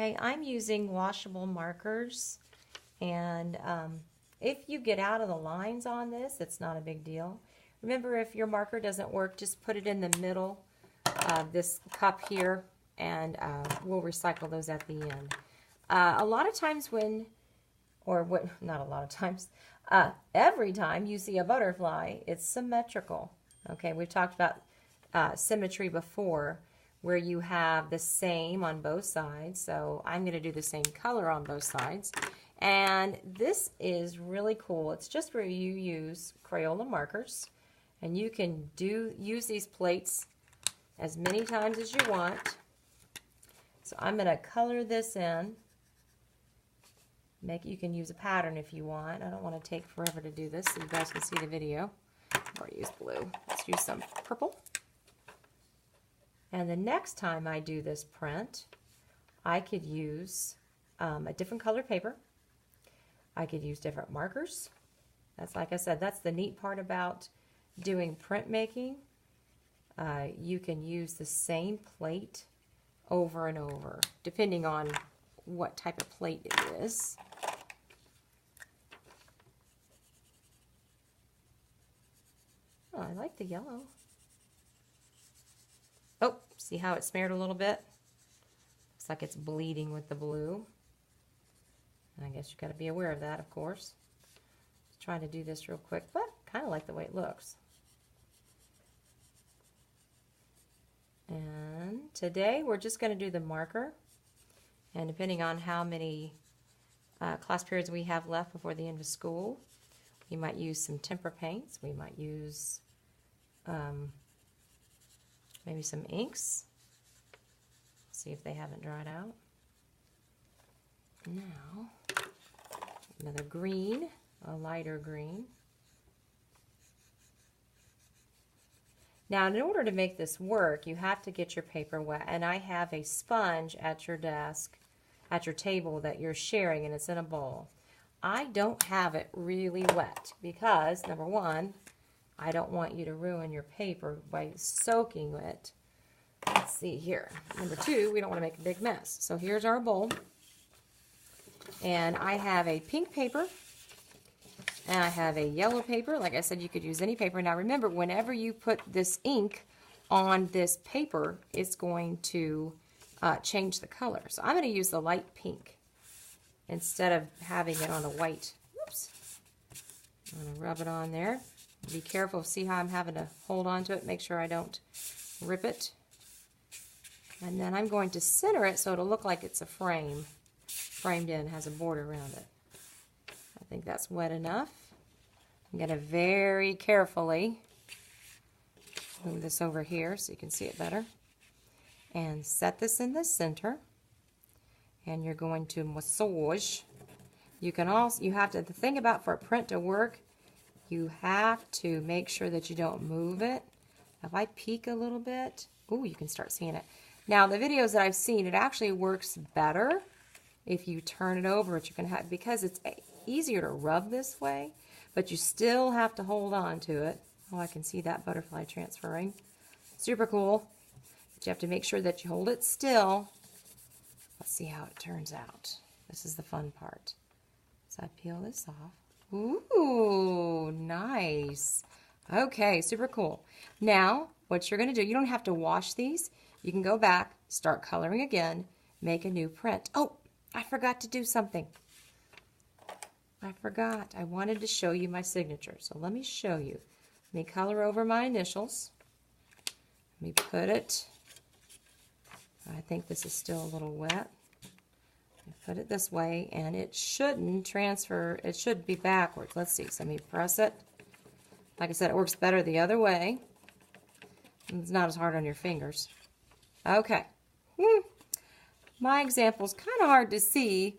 Okay, I'm using washable markers, and if you get out of the lines on this, it's not a big deal. Remember, if your marker doesn't work, just put it in the middle of this cup here, and we'll recycle those at the end. A lot of times when, or what, not a lot of times, every time you see a butterfly, it's symmetrical. Okay, we've talked about symmetry before, where you have the same on both sides. So I'm going to do the same color on both sides. And this is really cool. It's just where you use Crayola markers, and you can use these plates as many times as you want. So I'm going to color this in. You can use a pattern if you want. I don't want to take forever to do this so you guys can see the video. I've already used blue. Let's use some purple. And the next time I do this print, I could use a different color paper. I could use different markers. That's, like I said, that's the neat part about doing printmaking. You can use the same plate over and over, depending on what type of plate it is. Oh, I like the yellow. Oh, see how it smeared a little bit? Looks like it's bleeding with the blue. I guess you've got to be aware of that, of course. Just trying to do this real quick, but kind of like the way it looks. And today we're just going to do the marker. And depending on how many class periods we have left before the end of school, we might use some tempera paints. We might use maybe some inks. See if they haven't dried out. Now, another green, a lighter green. Now, in order to make this work, you have to get your paper wet. And I have a sponge at your desk, at your table that you're sharing, and it's in a bowl. I don't have it really wet because, number one, I don't want you to ruin your paper by soaking it. Let's see here. Number two, we don't want to make a big mess. So here's our bowl. And I have a pink paper. And I have a yellow paper. Like I said, you could use any paper. Now remember, whenever you put this ink on this paper, it's going to change the color. So I'm going to use the light pink instead of having it on a white. Oops. I'm going to rub it on there. Be careful. See how I'm having to hold on to it. Make sure I don't rip it. And then I'm going to center it so it'll look like it's a frame. Framed in, has a border around it. I think that's wet enough. I'm going to very carefully move this over here so you can see it better. And set this in the center. And you're going to massage. You can also, the thing about for a print to work, you have to make sure that you don't move it. If I peek a little bit, ooh, you can start seeing it. Now, the videos that I've seen, it actually works better if you turn it over, which you can have, because it's easier to rub this way, but you still have to hold on to it. Oh, I can see that butterfly transferring. Super cool. But you have to make sure that you hold it still. Let's see how it turns out. This is the fun part. So I peel this off. Ooh, nice. Okay, super cool. Now, what you're going to do, you don't have to wash these. You can go back, start coloring again, make a new print. Oh, I forgot to do something. I forgot. I wanted to show you my signature. So let me show you. Let me color over my initials. Let me put it. I think this is still a little wet. Put it this way, and it shouldn't transfer. It should be backwards. Let's see. So let me press it. Like I said, it works better the other way. It's not as hard on your fingers. Okay. My example is kind of hard to see,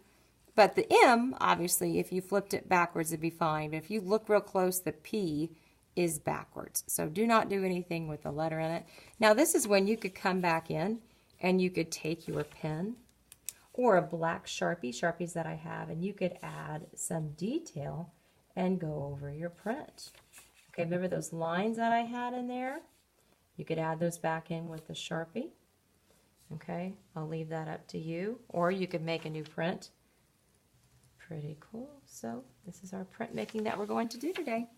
but the M, obviously, if you flipped it backwards, it'd be fine. But if you look real close, the P is backwards. So do not do anything with the letter in it. Now, this is when you could come back in and you could take your pen or a black Sharpie, Sharpies that I have, and you could add some detail and go over your print. Okay, remember those lines that I had in there? You could add those back in with the Sharpie. Okay, I'll leave that up to you, or you could make a new print. Pretty cool. So this is our printmaking that we're going to do today.